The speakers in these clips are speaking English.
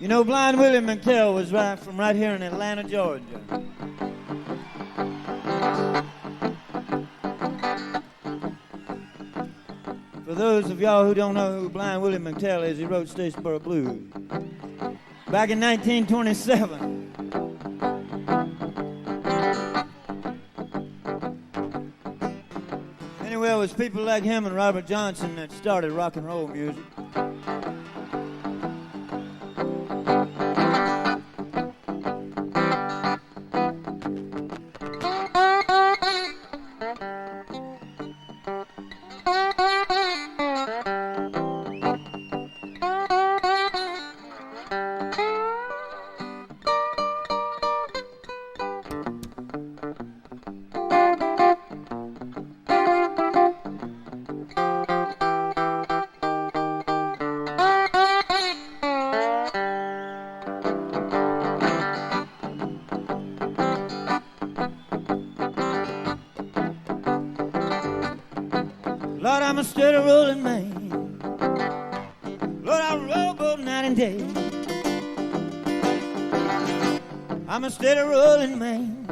You know, Blind Willie McTell was from right here in Atlanta, Georgia. For those of y'all who don't know who Blind Willie McTell is, he wrote Statesboro Blues back in 1927. Anyway, it was people like him and Robert Johnson that started rock and roll music. Lord, I'm a steady rolling man. Lord, I roll both night and day. I'm a steady rolling man.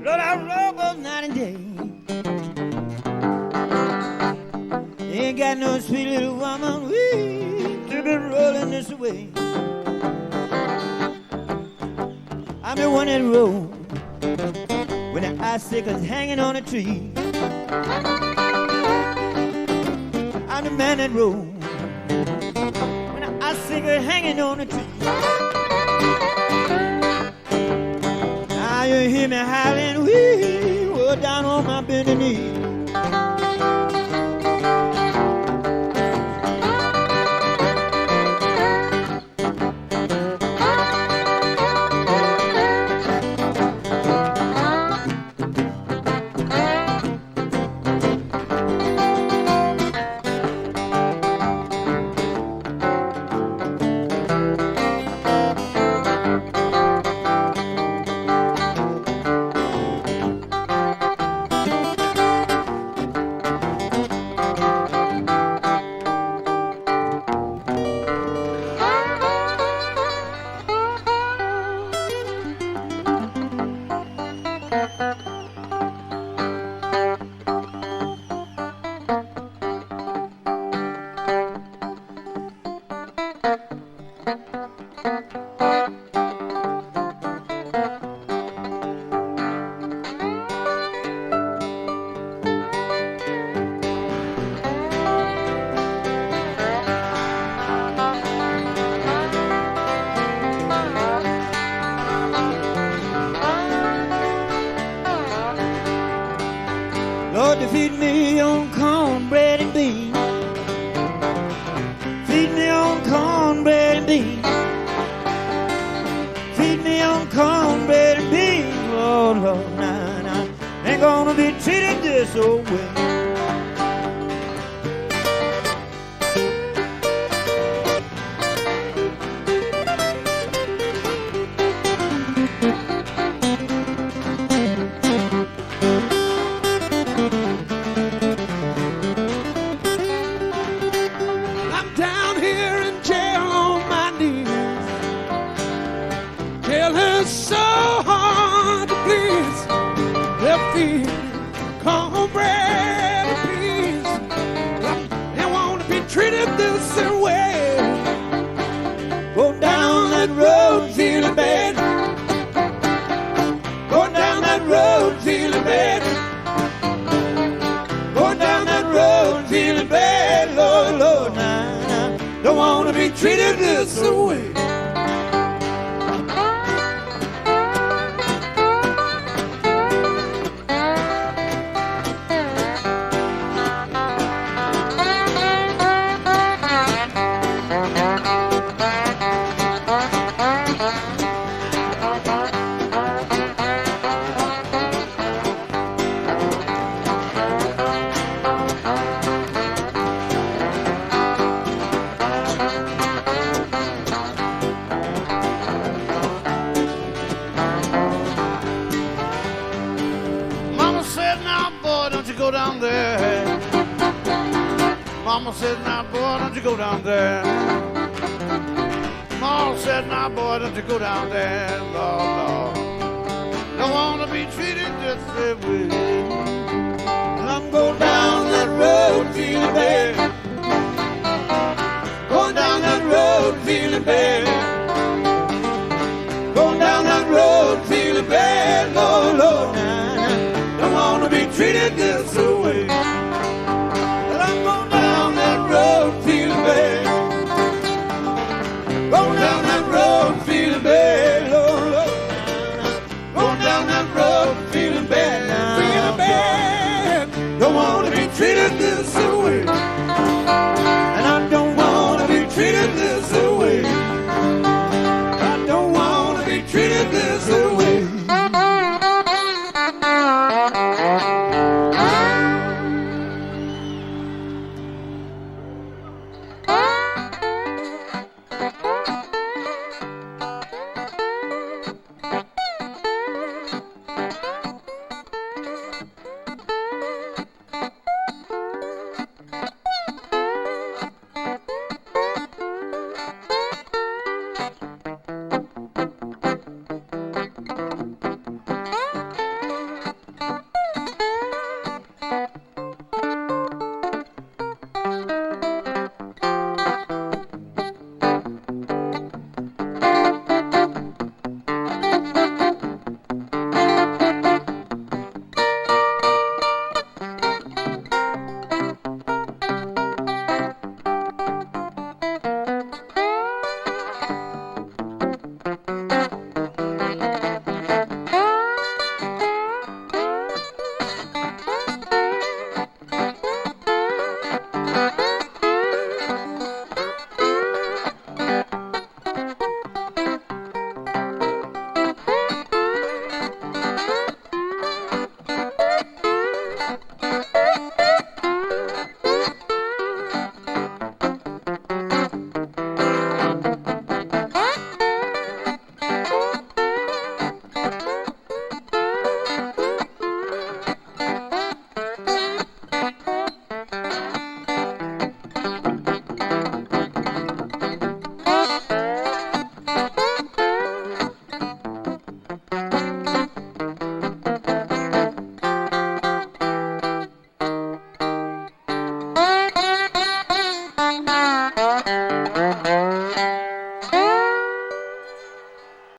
Lord, I roll both night and day. Ain't got no sweet little woman to be rolling this way. I'm the one that roll when the icicle's hanging on a tree. I'm the man that roll when the icicle hanging on a tree. Now you hear me howling, wee, down on my bending knee. Lord, to feed me on cornbread and beans. Feed me on cornbread and beans. Feed me on cornbread and beans. Lord, Lord, nah, ain't gonna be treated this old way. Cornbread and peas, they want to be treated this way. Go down that road feeling bad. Go down that road feeling bad. Go down that road treated this way. Mama said, now, boy, don't you go down there. Mama said, now, boy, don't you go down there. Lord, Lord. Don't want to be treated just the way. And I'm going down that road feeling bad. Going down that road feeling bad. Going down that road feeling bad. Lord, Lord. Don't want to be treated this way. Feeling bad. Going down that road feeling bad. Lord, Lord. Going down that road feeling bad. Feeling bad. Don't want to be treated this way.